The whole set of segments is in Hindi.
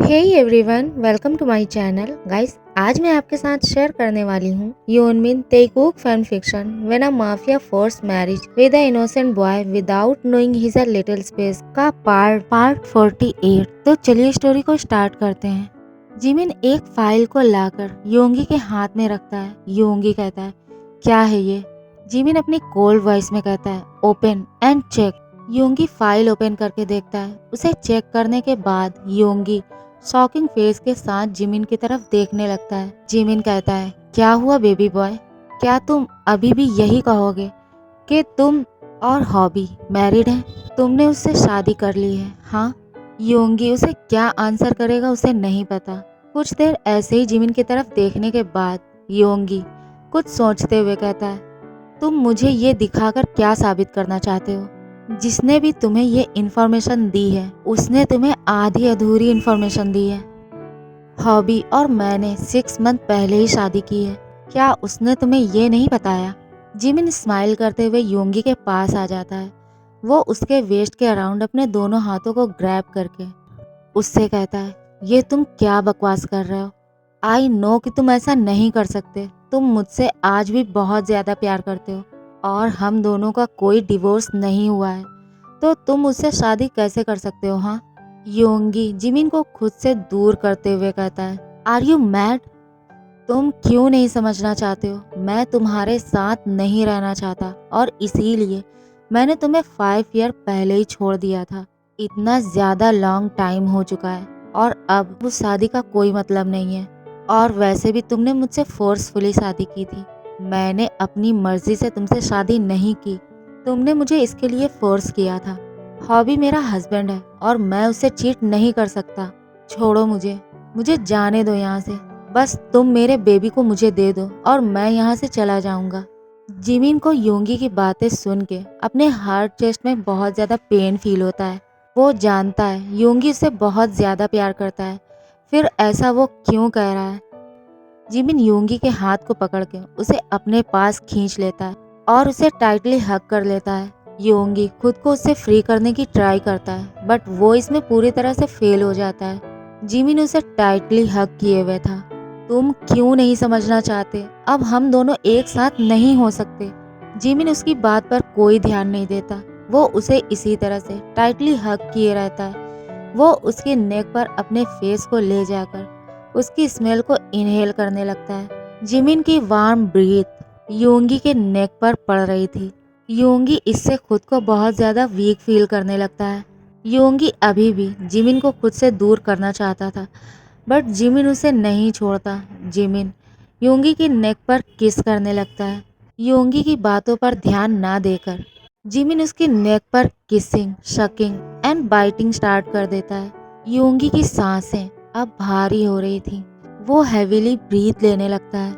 Hey everyone, welcome to my channel. Guys, आज मैं आपके साथ शेयर करने वाली हूँ Yoonmin Taekook fan fiction when a mafia force marriage with a innocent boy without knowing his a little space का पार्ट 48। तो चलिए स्टोरी को स्टार्ट करते हैं। जिमिन एक फाइल को लाकर योंगी के हाथ में रखता है। योंगी कहता है, क्या है ये? जिमिन अपनी कोल्ड वॉइस में कहता है, open and check. Yoongi file open करके देखता है। उसे चेक करने के बाद योंगी शॉकिंग फेस के साथ जिमिन की तरफ देखने लगता है। जिमिन कहता है, क्या हुआ बेबी बॉय? क्या तुम अभी भी यही कहोगे कि तुम और हॉबी मैरिड हैं? तुमने उससे शादी कर ली है, हाँ? योंगी उसे क्या आंसर करेगा उसे नहीं पता। कुछ देर ऐसे ही जिमिन की तरफ देखने के बाद योंगी कुछ सोचते हुए कहता है, तुम मुझे ये दिखाकर क्या साबित करना चाहते हो? जिसने भी तुम्हें ये इन्फॉर्मेशन दी है उसने तुम्हें आधी अधूरी इन्फॉर्मेशन दी है। हॉबी और मैंने 6 मंथ पहले ही शादी की है। क्या उसने तुम्हें ये नहीं बताया? जिमिन स्माइल करते हुए योंगी के पास आ जाता है। वो उसके वेस्ट के अराउंड अपने दोनों हाथों को ग्रैब करके उससे कहता है, ये तुम क्या बकवास कर रहे हो? आई नो कि तुम ऐसा नहीं कर सकते। तुम मुझसे आज भी बहुत ज्यादा प्यार करते हो और हम दोनों का कोई डिवोर्स नहीं हुआ है, तो तुम मुझसे शादी कैसे कर सकते हो? हाँ? योंगी जिमिन को खुद से दूर करते हुए कहता है, आर यू मैड? तुम क्यों नहीं समझना चाहते हो? मैं तुम्हारे साथ नहीं रहना चाहता और इसीलिए मैंने तुम्हें 5 ईयर पहले ही छोड़ दिया था। इतना ज्यादा लॉन्ग टाइम हो चुका है और अब उस शादी का कोई मतलब नहीं है। और वैसे भी तुमने मुझसे फोर्सफुली शादी की थी। मैंने अपनी मर्जी से तुमसे शादी नहीं की। तुमने मुझे इसके लिए फोर्स किया था। हॉबी मेरा हस्बैंड है और मैं उससे चीट नहीं कर सकता। छोड़ो मुझे मुझे जाने दो यहाँ से। बस तुम मेरे बेबी को मुझे दे दो और मैं यहाँ से चला जाऊंगा। जिमिन को योंगी की बातें सुन के अपने हार्ट चेस्ट में बहुत ज्यादा पेन फील होता है। वो जानता है योंगी उससे बहुत ज्यादा प्यार करता है, फिर ऐसा वो क्यों कह रहा है। जिमिन योंगी के हाथ को पकड़ के उसे अपने पास खींच लेता है और उसे टाइटली हग कर लेता है। योंगी खुद को उससे फ्री करने की ट्राई करता है, बट वो इसमें पूरी तरह से फेल हो जाता है। जिमिन उसे टाइटली हग किए हुए था। तुम क्यों नहीं समझना चाहते? अब हम दोनों एक साथ नहीं हो सकते। जिमिन उसकी बात पर कोई ध्यान नहीं देता। वो उसे इसी तरह से टाइटली हग किए रहता है। वो उसके नेक पर अपने फेस को ले जाकर उसकी स्मेल को इनहेल करने लगता है। जिमिन की वार्म ब्रीथ योंगी के नेक पर पड़ रही थी। योंगी इससे खुद को बहुत ज्यादा वीक फील करने लगता है। योंगी अभी भी जिमिन को खुद से दूर करना चाहता था, बट जिमिन उसे नहीं छोड़ता। जिमिन योंगी की नेक पर किस करने लगता है। योंगी की बातों पर ध्यान ना देकर जिमिन उसकी नेक पर किसिंग, शकिंग एंड बाइटिंग स्टार्ट कर देता है। योंगी की सांसें अब भारी हो रही थी। वो हैवीली ब्रीथ लेने लगता है।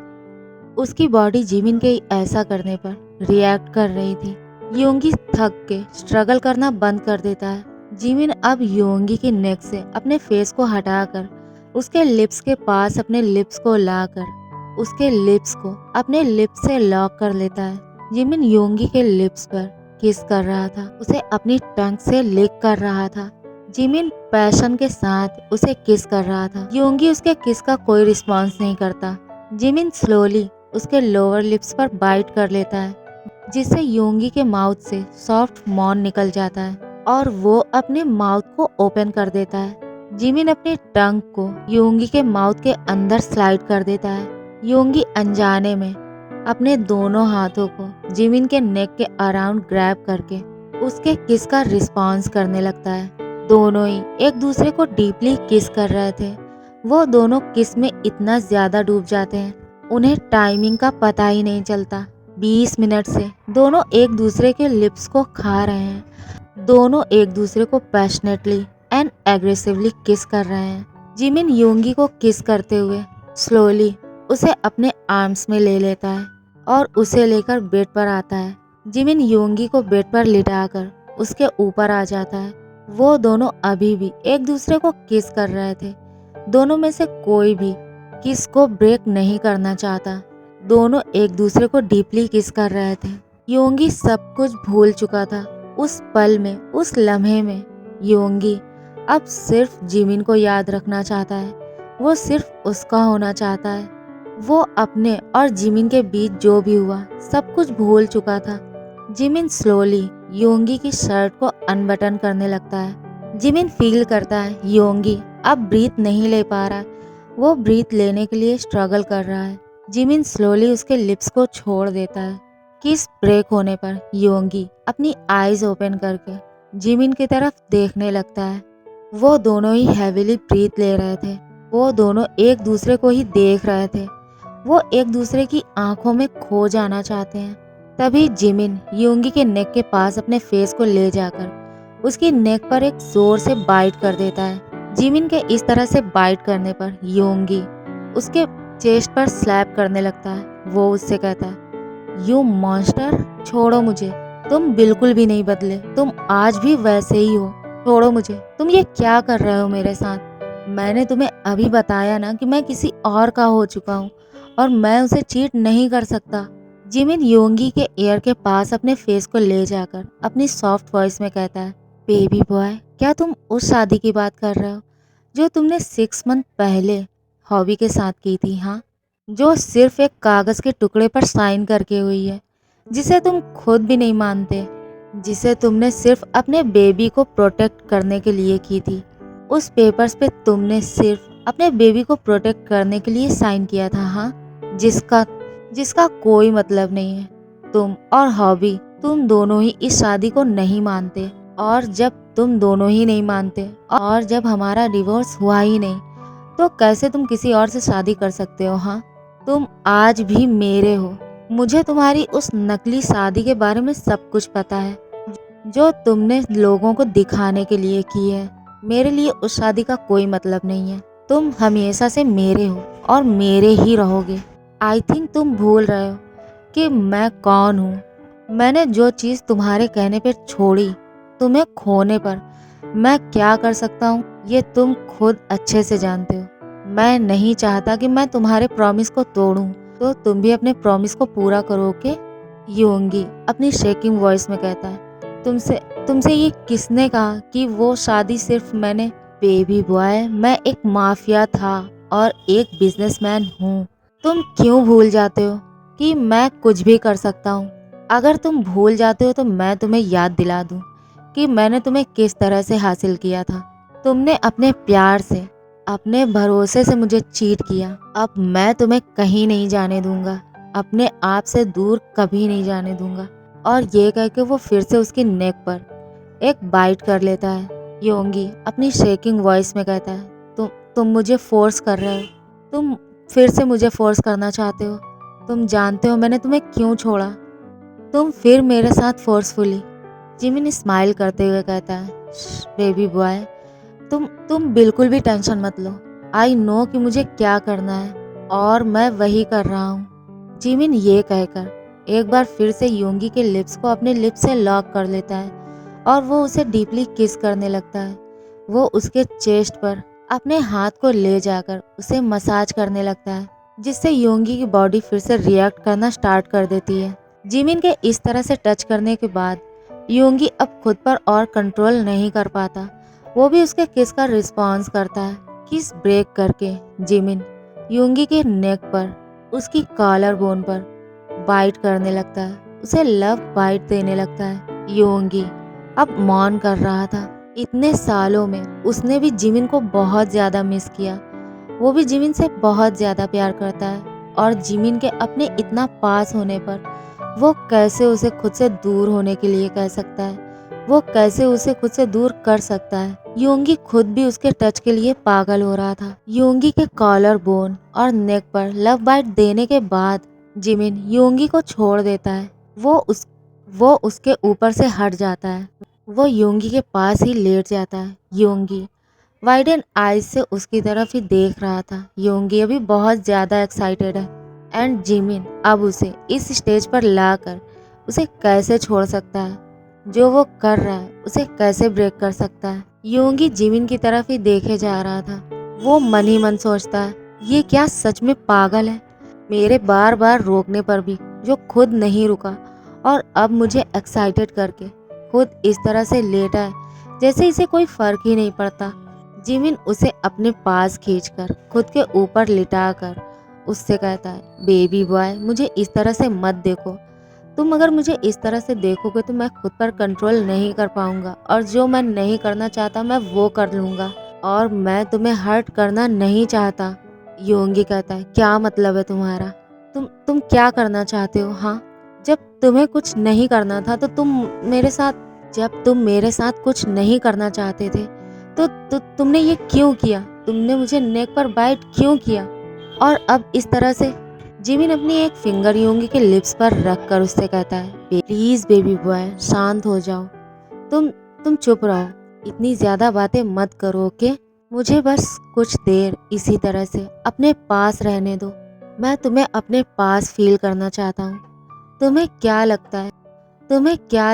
उसकी बॉडी जिमिन के ऐसा करने पर रिएक्ट कर रही थी। योंगी थक के स्ट्रगल करना बंद कर देता है। जिमिन अब योंगी की नेक से अपने फेस को हटाकर उसके लिप्स के पास अपने लिप्स को लाकर उसके लिप्स को अपने लिप्स से लॉक कर लेता है। जिमिन योंगी के लिप्स पर किस कर रहा था, उसे अपनी टंग से लिक कर रहा था। जिमिन पैशन के साथ उसे किस कर रहा था। योंगी उसके किस का कोई रिस्पॉन्स नहीं करता। जिमिन स्लोली उसके लोअर लिप्स पर बाइट कर लेता है, जिससे योंगी के माउथ से सॉफ्ट मॉन निकल जाता है और वो अपने माउथ को ओपन कर देता है। जिमिन अपने टंग को योंगी के माउथ के अंदर स्लाइड कर देता है। योंगी अनजाने में अपने दोनों हाथों को जिमिन के नेक के अराउंड ग्रैब करके उसके किस का रिस्पॉन्स करने लगता है। दोनों ही एक दूसरे को डीपली किस कर रहे थे। वो दोनों किस में इतना ज्यादा डूब जाते हैं उन्हें टाइमिंग का पता ही नहीं चलता। 20 मिनट से दोनों एक दूसरे के लिप्स को खा रहे हैं। दोनों एक दूसरे को पैशनेटली एंड एग्रेसिवली किस कर रहे हैं। जिमिन योंगी को किस करते हुए स्लोली उसे अपने आर्म्स में ले लेता है और उसे लेकर बेड पर आता है। जिमिन योंगी को बेड पर लिटाकर उसके ऊपर आ जाता है। वो दोनों अभी भी एक दूसरे को किस कर रहे थे। दोनों में से कोई भी किस को ब्रेक नहीं करना चाहता। दोनों एक दूसरे को डीपली किस कर रहे थे। योंगी सब कुछ भूल चुका था। उस पल में, उस लम्हे में योंगी अब सिर्फ जिमिन को याद रखना चाहता है, वो सिर्फ उसका होना चाहता है। वो अपने और जिमिन के बीच जो भी हुआ सब कुछ भूल चुका था। जिमिन स्लोली योंगी की शर्ट को अनबटन करने लगता है। जिमिन फील करता है योंगी अब ब्रीथ नहीं ले पा रहा है, वो ब्रीथ लेने के लिए स्ट्रगल कर रहा है। जिमिन स्लोली उसके लिप्स को छोड़ देता है। किस ब्रेक होने पर योंगी अपनी आईज ओपन करके जिमिन की तरफ देखने लगता है। वो दोनों ही हैवीली ब्रीथ ले रहे थे, वो दोनों एक दूसरे को ही देख रहे थे, वो एक दूसरे की आंखों में खो जाना चाहते हैं। तभी जिमिन योंगी के नेक के पास अपने फेस को ले जाकर उसकी नेक पर एक जोर से बाइट कर देता है। जिमिन के इस तरह से बाइट करने पर योंगी उसके चेस्ट पर स्लैप करने लगता है। वो उससे कहता है, यू मॉन्स्टर, छोड़ो मुझे, तुम बिल्कुल भी नहीं बदले, तुम आज भी वैसे ही हो, छोड़ो मुझे, तुम ये क्या कर रहे हो मेरे साथ? मैंने तुम्हें अभी बताया ना कि मैं किसी और का हो चुका हूँ और मैं उसे चीट नहीं कर सकता। जिमिन योंगी के ईयर के पास अपने फेस को ले जाकर अपनी सॉफ्ट वॉइस में कहता है, बेबी बॉय, क्या तुम उस शादी की बात कर रहे हो जो तुमने 6 मंथ पहले हॉबी के साथ की थी? हाँ, जो सिर्फ एक कागज के टुकड़े पर साइन करके हुई है, जिसे तुम खुद भी नहीं मानते, जिसे तुमने सिर्फ अपने बेबी को प्रोटेक्ट करने के लिए की थी। उस पेपर्स पे तुमने सिर्फ अपने बेबी को प्रोटेक्ट करने के लिए साइन किया था। हाँ, जिसका जिसका कोई मतलब नहीं है। तुम और हॉबी, तुम दोनों ही इस शादी को नहीं मानते, और जब तुम दोनों ही नहीं मानते और जब हमारा डिवोर्स हुआ ही नहीं, तो कैसे तुम किसी और से शादी कर सकते हो? हाँ, तुम आज भी मेरे हो। मुझे तुम्हारी उस नकली शादी के बारे में सब कुछ पता है जो तुमने लोगों को दिखाने के लिए की है। मेरे लिए उस शादी का कोई मतलब नहीं है। तुम हमेशा से मेरे हो और मेरे ही रहोगे। आई थिंक तुम भूल रहे हो कि मैं कौन हूँ। मैंने जो चीज़ तुम्हारे कहने पर छोड़ी, तुम्हें खोने पर मैं क्या कर सकता हूँ ये तुम खुद अच्छे से जानते हो। मैं नहीं चाहता कि मैं तुम्हारे प्रॉमिस को तोड़ूं, तो तुम भी अपने प्रॉमिस को पूरा करोगे? योंगी अपनी शेकिंग वॉइस में कहता है, तुमसे तुमसे ये किसने कहा कि वो शादी सिर्फ मैंने? बेबी बॉय, मैं एक माफिया था और एक बिजनेसमैन हूँ। तुम क्यों भूल जाते हो कि मैं कुछ भी कर सकता हूँ? अगर तुम भूल जाते हो तो मैं तुम्हें याद दिला दूँ कि मैंने तुम्हें किस तरह से हासिल किया था। तुमने अपने प्यार से, अपने भरोसे से मुझे चीट किया। अब मैं तुम्हें कहीं नहीं जाने दूंगा, अपने आप से दूर कभी नहीं जाने दूंगा। और ये कह के वो फिर से उसकी नेक पर एक बाइट कर लेता है। योंगी अपनी शेकिंग वॉइस में कहता है, तुम मुझे फोर्स कर रहे हो, तुम फिर से मुझे फोर्स करना चाहते हो। तुम जानते हो मैंने तुम्हें क्यों छोड़ा, तुम फिर मेरे साथ फोर्सफुली। जिमिन स्माइल करते हुए कहता है, बेबी बॉय, तुम बिल्कुल भी टेंशन मत लो। आई नो कि मुझे क्या करना है और मैं वही कर रहा हूँ। जिमिन ये कहकर एक बार फिर से योंगी के लिप्स को अपने लिप्स से लॉक कर लेता है और वो उसे डीपली किस करने लगता है। वो उसके चेस्ट पर अपने हाथ को ले जाकर उसे मसाज करने लगता है, जिससे योंगी की बॉडी फिर से रिएक्ट करना स्टार्ट कर देती है। जिमिन के इस तरह से टच करने के बाद योंगी अब खुद पर और कंट्रोल नहीं कर पाता। वो भी उसके किस का रिस्पॉन्स करता है। किस ब्रेक करके जिमिन योंगी के नेक पर, उसकी कॉलर बोन पर बाइट करने लगता है, उसे लव बाइट देने लगता है। योंगी अब मौन कर रहा था। इतने सालों में उसने भी जिमिन को बहुत ज़्यादा मिस किया। वो भी जिमिन से बहुत ज़्यादा प्यार करता है, और जिमिन के अपने इतना पास होने पर वो कैसे उसे खुद से दूर होने के लिए कह सकता है? वो कैसे उसे खुद से दूर कर सकता है? योंगी खुद भी उसके टच के लिए पागल हो रहा था। योंगी के कॉलर बोन और नेक पर लव बाइट देने के बाद जिमिन योंगी को छोड़ देता है। वो उसके ऊपर से हट जाता है। वो योंगी के पास ही लेट जाता है। योंगी वाइडन आईज से उसकी तरफ ही देख रहा था। योंगी अभी बहुत ज्यादा एक्साइटेड है, एंड जिमिन अब उसे इस स्टेज पर लाकर उसे कैसे छोड़ सकता है? जो वो कर रहा है उसे कैसे ब्रेक कर सकता है? योंगी जिमिन की तरफ ही देखे जा रहा था। वो मन ही मन सोचता है, ये क्या सच में पागल है? मेरे बार बार रोकने पर भी जो खुद नहीं रुका, और अब मुझे एक्साइटेड करके खुद इस तरह से लेटा है जैसे इसे कोई फर्क ही नहीं पड़ता। जिमिन उसे अपने पास खींचकर खुद के ऊपर लिटाकर उससे कहता है, बेबी बॉय मुझे इस तरह से मत देखो। तुम अगर मुझे इस तरह से देखोगे तो मैं खुद पर कंट्रोल नहीं कर पाऊंगा और जो मैं नहीं करना चाहता मैं वो कर लूंगा और मैं तुम्हें हर्ट करना नहीं चाहता। योंगी कहता है, क्या मतलब है तुम्हारा? तुम क्या करना चाहते हो? हाँ, जब तुम्हें कुछ नहीं करना था तो मेरे साथ जब तुम मेरे साथ कुछ नहीं करना चाहते थे तो तुमने ये क्यों किया? तुमने मुझे नेक पर बाइट क्यों किया? और अब इस तरह से जिमिन अपनी एक फिंगर योंगी के लिप्स पर रखकर उससे कहता है, प्लीज बेबी बॉय शांत हो जाओ। तुम चुप रहो, इतनी ज्यादा बातें मत करो, ओके? मुझे बस कुछ देर इसी तरह से अपने पास रहने दो। मैं तुम्हें अपने पास फील करना चाहता हूँ। तुम्हें क्या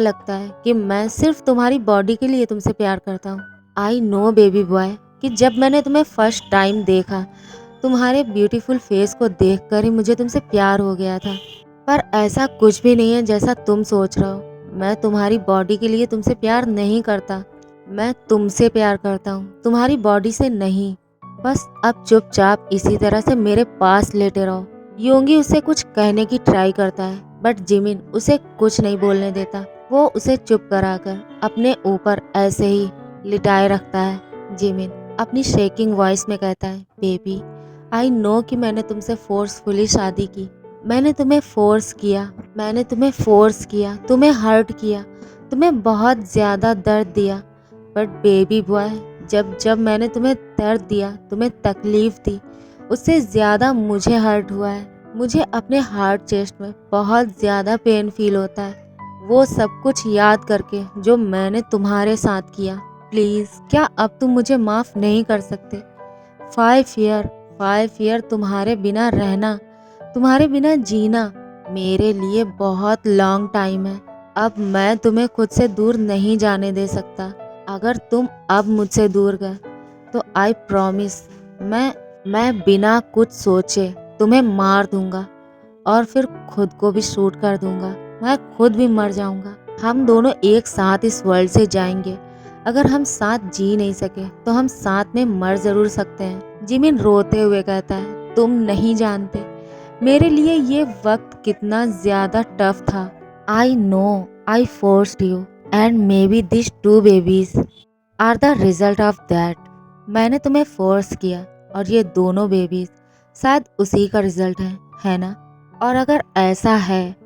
लगता है कि मैं सिर्फ तुम्हारी बॉडी के लिए तुमसे प्यार करता हूँ? आई नो बेबी बॉय कि जब मैंने तुम्हें फर्स्ट टाइम देखा तुम्हारे ब्यूटीफुल फेस को देखकर ही मुझे तुमसे प्यार हो गया था। पर ऐसा कुछ भी नहीं है जैसा तुम सोच रहे हो। मैं तुम्हारी बॉडी के लिए तुमसे प्यार नहीं करता। मैं तुमसे प्यार करता हूँ, तुम्हारी बॉडी से नहीं। बस अब चुपचाप इसी तरह से मेरे पास लेटे रहो। योंगी उसे कुछ कहने की ट्राई करता है बट जिमिन उसे कुछ नहीं बोलने देता। वो उसे चुप कराकर अपने ऊपर ऐसे ही लिटाए रखता है। जिमिन अपनी शेकिंग वॉइस में कहता है, बेबी आई नो कि मैंने तुमसे फोर्सफुली शादी की। मैंने तुम्हें फोर्स किया, तुम्हें हर्ट किया, तुम्हें बहुत ज्यादा दर्द दिया। बट बेबी बॉय जब जब मैंने तुम्हें दर्द दिया, तुम्हें तकलीफ दी, उससे ज्यादा मुझे हर्ट हुआ है। मुझे अपने हार्ट चेस्ट में बहुत ज्यादा पेन फील होता है वो सब कुछ याद करके जो मैंने तुम्हारे साथ किया। प्लीज क्या अब तुम मुझे माफ नहीं कर सकते? 5 ईयर तुम्हारे बिना रहना, तुम्हारे बिना जीना मेरे लिए बहुत लॉन्ग टाइम है। अब मैं तुम्हें खुद से दूर नहीं जाने दे सकता। अगर तुम अब मुझसे दूर गए तो आई प्रॉमिस मैं बिना कुछ सोचे तुम्हें मार दूंगा और फिर खुद को भी शूट कर दूंगा। मैं खुद भी मर जाऊंगा। हम दोनों एक साथ इस वर्ल्ड से जाएंगे। अगर हम साथ जी नहीं सके तो हम साथ में मर जरूर सकते हैं। जिमिन रोते हुए कहता है, तुम नहीं जानते मेरे लिए ये वक्त कितना ज्यादा टफ था। I know I forced you and may be this 2 babies are the result of that. मैंने तुम्हें फोर्स किया और ये दोनों बेबीज शायद उसी का रिजल्ट है ना? और अगर ऐसा है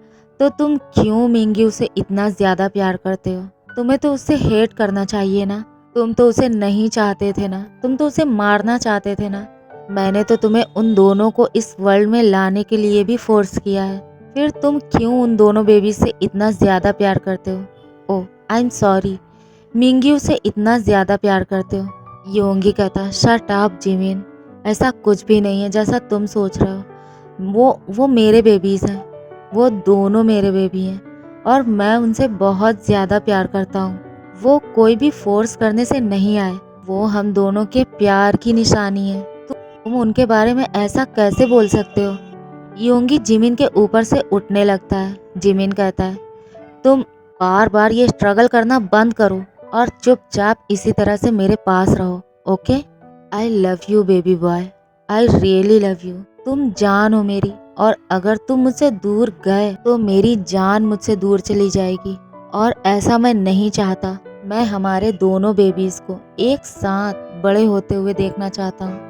तो तुम क्यों मिंगी उसे इतना ज्यादा प्यार करते हो? तुम्हें तो उससे हेट करना चाहिए ना। तुम तो उसे नहीं चाहते थे ना, तुम तो उसे मारना चाहते थे ना। मैंने तो तुम्हें उन दोनों को इस वर्ल्ड में लाने के लिए भी फोर्स किया है। फिर तुम क्यों उन दोनों बेबी से इतना ज्यादा प्यार करते हो? ओह आई एम सॉरी, मिंगी उसे इतना ज्यादा प्यार करते हो। योंगी कहता, शट अप जिमिन, ऐसा कुछ भी नहीं है जैसा तुम सोच रहे हो। वो मेरे बेबीज हैं, वो दोनों मेरे बेबी हैं और मैं उनसे बहुत ज्यादा प्यार करता हूँ। वो कोई भी फोर्स करने से नहीं आए, वो हम दोनों के प्यार की निशानी है। तुम उनके बारे में ऐसा कैसे बोल सकते हो? योंगी जिमिन के ऊपर से उठने लगता है। जिमिन कहता है, तुम बार बार ये स्ट्रगल करना बंद करो और चुपचाप इसी तरह से मेरे पास रहो, okay? I love you baby boy, I really love you. तुम जान हो मेरी और अगर तुम मुझसे दूर गए तो मेरी जान मुझसे दूर चली जाएगी और ऐसा मैं नहीं चाहता। मैं हमारे दोनों बेबीज को एक साथ बड़े होते हुए देखना चाहता हूँ।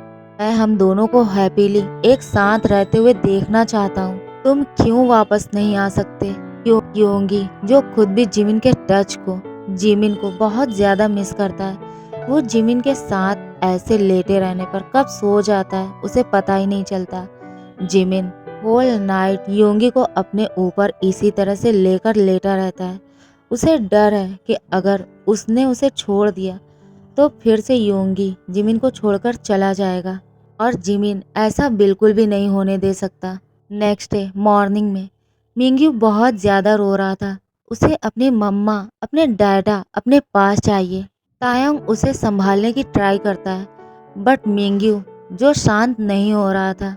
मैं हम दोनों को हैप्पीली एक साथ रहते हुए देखना चाहता हूँ। तुम क्यों वापस नहीं आ सकते? योंगी जो खुद भी जिमिन के टच को, जिमिन को बहुत ज्यादा मिस करता है। वो जिमिन के साथ ऐसे लेटे रहने पर कब सो जाता है उसे पता ही नहीं चलता। जिमिन होल नाइट योंगी को अपने ऊपर इसी तरह से लेकर लेटा रहता है। उसे डर है कि अगर उसने उसे छोड़ दिया तो फिर से योंगी जिमिन को छोड़कर चला जाएगा और जिमिन ऐसा बिल्कुल भी नहीं होने दे सकता। नेक्स्ट डे मॉर्निंग में मिंग्यू बहुत ज्यादा रो रहा था। उसे अपनी मम्मा, अपने डैडा अपने पास चाहिए। तायंग उसे संभालने की ट्राई करता है बट मिंग्यू जो शांत नहीं हो रहा था।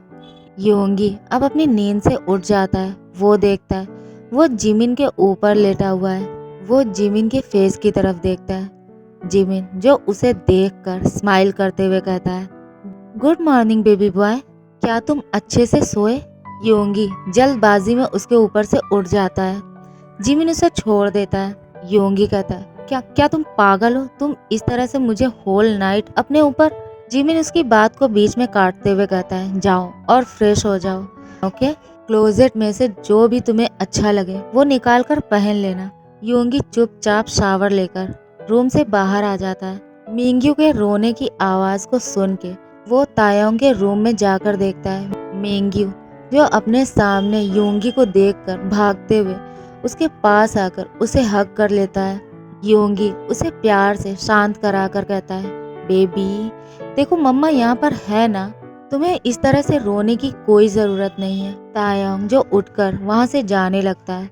योंगी अब अपनी नींद से उठ जाता है। वो देखता है वो जिमिन के ऊपर लेटा हुआ है। वो जिमिन के फेस की तरफ देखता है। जिमिन जो उसे देखकर स्माइल करते हुए कहता है, गुड मॉर्निंग बेबी बॉय, क्या तुम अच्छे से सोए? योंगी जल्दबाजी में उसके ऊपर से उठ जाता है। जिमिन उसे छोड़ देता है। योंगी कहता है, क्या क्या तुम पागल हो? तुम इस तरह से मुझे होल नाइट अपने ऊपर। जिमिन उसकी बात को बीच में काटते हुए कहता है, जाओ और फ्रेश हो जाओ, ओके? क्लोजेट में से जो भी तुम्हें अच्छा लगे वो निकाल कर पहन लेना। योंगी चुपचाप शावर लेकर रूम से बाहर आ जाता है। मिंग्यू के रोने की आवाज को सुन के वो तायोंग के रूम में जाकर देखता है। मिंग्यू जो अपने सामने योंगी को देखकर भागते हुए उसके पास आकर उसे हग कर लेता है। योंगी उसे प्यार से शांत कराकर कहता है, बेबी देखो मम्मा यहाँ पर है ना, तुम्हें इस तरह से रोने की कोई जरूरत नहीं है। तायोंग जो उठकर वहाँ से जाने लगता है,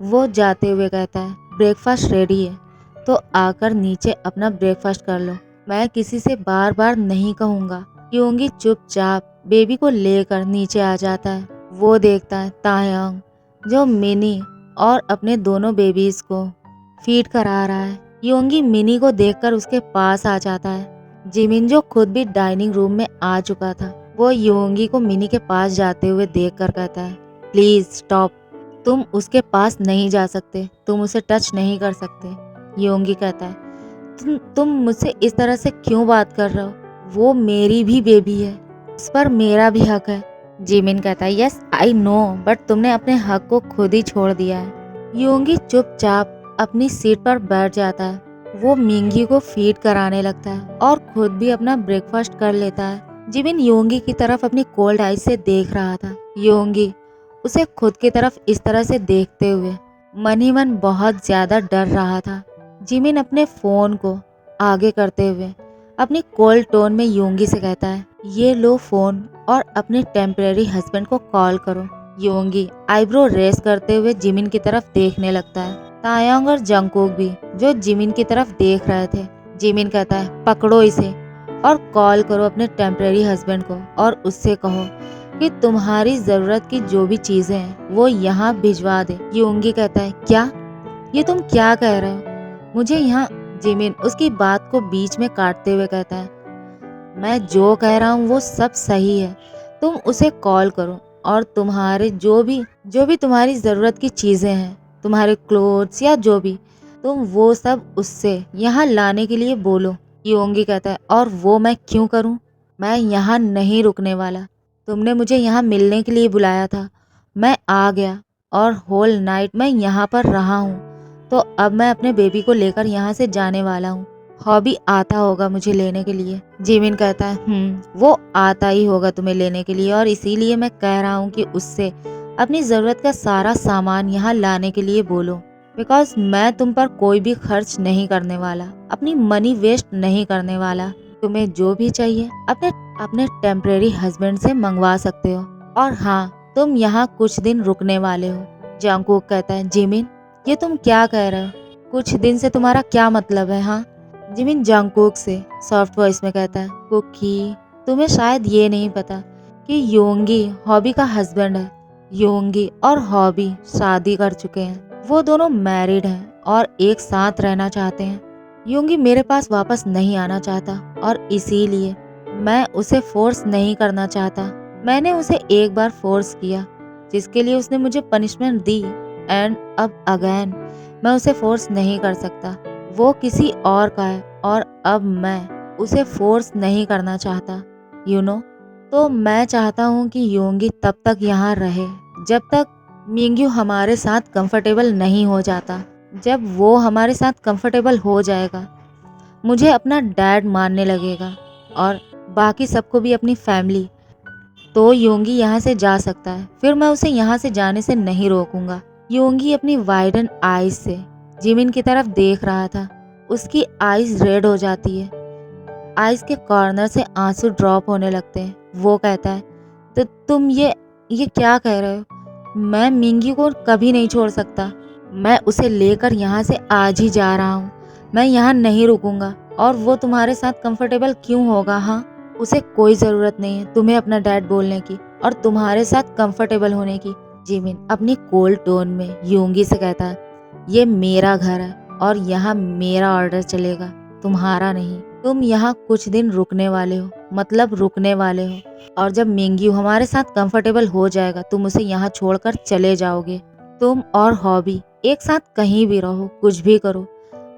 वो जाते हुए कहता है, ब्रेकफास्ट रेडी है तो आकर नीचे अपना ब्रेकफास्ट कर लो, मैं किसी से बार बार नहीं कहूँगा। योंगी चुपचाप बेबी को लेकर नीचे आ जाता है। वो देखता है तायोंग जो मिनी और अपने दोनों बेबीज को फीड करा रहा है। योंगी मिनी को देखकर उसके पास आ जाता है। जिमिन जो खुद भी डाइनिंग रूम में आ चुका था, वो योंगी को मिनी के पास जाते हुए देखकर कहता है, प्लीज स्टॉप, तुम उसके पास नहीं जा सकते, तुम उसे टच नहीं कर सकते। योंगी कहता है, तुम मुझसे इस तरह से क्यों बात कर रहे हो? वो मेरी भी बेबी है, उस पर मेरा भी हक है। जिमिन कहता है, यस आई नो, बट तुमने अपने हक को खुद ही छोड़ दिया है। योंगी चुपचाप अपनी सीट पर बैठ जाता है। वो मिंगी को फीड कराने लगता है और खुद भी अपना ब्रेकफास्ट कर लेता है। जिमिन योंगी की तरफ अपनी कोल्ड आइज से देख रहा था। योंगी उसे खुद की तरफ इस तरह से देखते हुए मन ही मन बहुत ज्यादा डर रहा था। जिमिन अपने फोन को आगे करते हुए अपनी कोल्ड टोन में योंगी से कहता है, ये लो फोन और अपने टेम्परेरी हस्बैंड को कॉल करो। योंगी आईब्रो रेस करते हुए जिमिन की तरफ देखने लगता है। तायोंग और जंगकुक भी जो जिमिन की तरफ देख रहे थे। जिमिन कहता है, पकड़ो इसे और कॉल करो अपने टेम्परेरी हस्बैंड को और उससे कहो कि तुम्हारी जरूरत की जो भी चीजें हैं वो यहाँ भिजवा दे। योंगी कहता है, क्या? ये तुम क्या कह रहे हो? मुझे यहाँ। जिमिन उसकी बात को बीच में काटते हुए कहता है, मैं जो कह रहा हूँ वो सब सही है, तुम उसे कॉल करो और तुम्हारे जो भी तुम्हारी ज़रूरत की चीज़ें हैं, तुम्हारे क्लोथ्स या जो भी, तुम वो सब उससे यहाँ लाने के लिए बोलो। योंगी कहता है, और वो मैं क्यों करूँ? मैं यहाँ नहीं रुकने वाला, तुमने मुझे यहाँ मिलने के लिए बुलाया था, मैं आ गया और होल नाइट मैं यहाँ पर रहा हूँ, तो अब मैं अपने बेबी को लेकर यहाँ से जाने वाला हूँ। हॉबी आता होगा मुझे लेने के लिए। जिमिन कहता है, वो आता ही होगा तुम्हें लेने के लिए और इसीलिए मैं कह रहा हूँ कि उससे अपनी ज़रूरत का सारा सामान यहाँ लाने के लिए बोलो, बिकॉज मैं तुम पर कोई भी खर्च नहीं करने वाला, अपनी मनी वेस्ट नहीं करने वाला। तुम्हें जो भी चाहिए अपने अपने टेम्परेरी हस्बैंड से मंगवा सकते हो, और हाँ तुम यहाँ कुछ दिन रुकने वाले हो। जंगकुक कहता है, जिमिन ये तुम क्या कह रहे हो? कुछ दिन से तुम्हारा क्या मतलब है? हाँ। जिमिन जंगकुक से सॉफ्ट वॉइस में कहता है, कुकी तुम्हें शायद ये नहीं पता कि योंगी हॉबी का हस्बैंड है। योंगी और हॉबी शादी कर चुके हैं, वो दोनों मैरिड हैं और एक साथ रहना चाहते हैं। योंगी मेरे पास वापस नहीं आना चाहता और इसीलिए मैं उसे फोर्स नहीं करना चाहता। मैंने उसे एक बार फोर्स किया जिसके लिए उसने मुझे पनिशमेंट दी, एंड अब अगेन मैं उसे फोर्स नहीं कर सकता। वो किसी और का है और अब मैं उसे फोर्स नहीं करना चाहता, यू नो। तो मैं चाहता हूँ कि योंगी तब तक यहाँ रहे जब तक मिंग्यू हमारे साथ कंफर्टेबल नहीं हो जाता। जब वो हमारे साथ कंफर्टेबल हो जाएगा, मुझे अपना डैड मानने लगेगा और बाकी सबको भी अपनी फैमिली, तो योंगी यहाँ से जा सकता है। फिर मैं उसे यहाँ से जाने से नहीं रोकूंगा। योंगी अपनी वाइडन आईज से जिमिन की तरफ देख रहा था। उसकी आईज रेड हो जाती है, आईज के कॉर्नर से आंसू ड्रॉप होने लगते हैं। वो कहता है, तो तुम ये क्या कह रहे हो? मैं मिंगी को कभी नहीं छोड़ सकता, मैं उसे लेकर यहाँ से आज ही जा रहा हूँ, मैं यहाँ नहीं रुकूंगा। और वो तुम्हारे साथ कंफर्टेबल क्यों होगा? हाँ, उसे कोई ज़रूरत नहीं है तुम्हें अपना डैड बोलने की और तुम्हारे साथ कंफर्टेबल होने की। जिमिन अपनी कोल्ड टोन में योंगी से कहता है, ये मेरा घर है और यहाँ मेरा ऑर्डर चलेगा। तुम्हारा नहीं। तुम यहाँ कुछ दिन रुकने वाले हो, मतलब रुकने वाले हो, और जब मिंग्यू हमारे साथ कंफर्टेबल हो जाएगा तुम उसे यहाँ छोड़कर चले जाओगे। तुम और हॉबी एक साथ कहीं भी रहो, कुछ भी करो,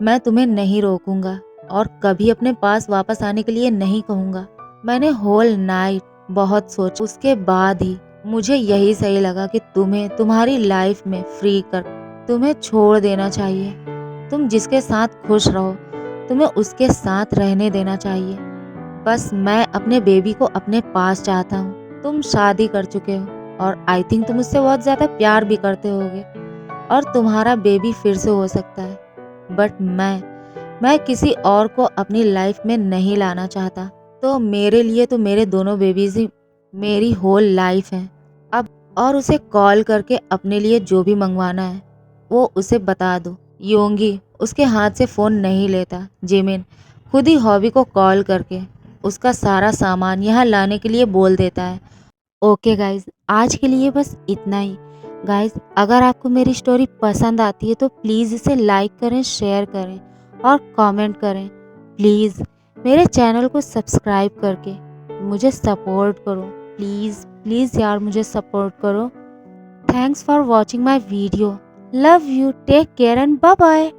मैं तुम्हें नहीं रोकूंगा और कभी अपने पास वापस आने के लिए नहीं कहूँगा। मैंने होल नाइट बहुत सोचा, उसके बाद ही मुझे यही सही लगा कि तुम्हें तुम्हारी लाइफ में फ्री कर तुम्हें छोड़ देना चाहिए। तुम जिसके साथ खुश रहो तुम्हें उसके साथ रहने देना चाहिए। बस मैं अपने बेबी को अपने पास चाहता हूँ। तुम शादी कर चुके हो और आई थिंक तुम उससे बहुत ज़्यादा प्यार भी करते होगे और तुम्हारा बेबी फिर से हो सकता है, बट मैं किसी और को अपनी लाइफ में नहीं लाना चाहता। तो मेरे लिए तो मेरे दोनों बेबीज ही मेरी होल लाइफ है अब। और उसे कॉल करके अपने लिए जो भी मंगवाना है वो उसे बता दो। योंगी उसके हाथ से फ़ोन नहीं लेता। जिमिन खुद ही हॉबी को कॉल करके उसका सारा सामान यहाँ लाने के लिए बोल देता है। ओके गाइज, आज के लिए बस इतना ही। गाइज, अगर आपको मेरी स्टोरी पसंद आती है तो प्लीज़ इसे लाइक करें, शेयर करें और कमेंट करें। प्लीज़ मेरे चैनल को सब्सक्राइब करके मुझे सपोर्ट करो। प्लीज़ प्लीज़ यार, मुझे सपोर्ट करो। Thanks for watching my video. Love you, take care and bye bye.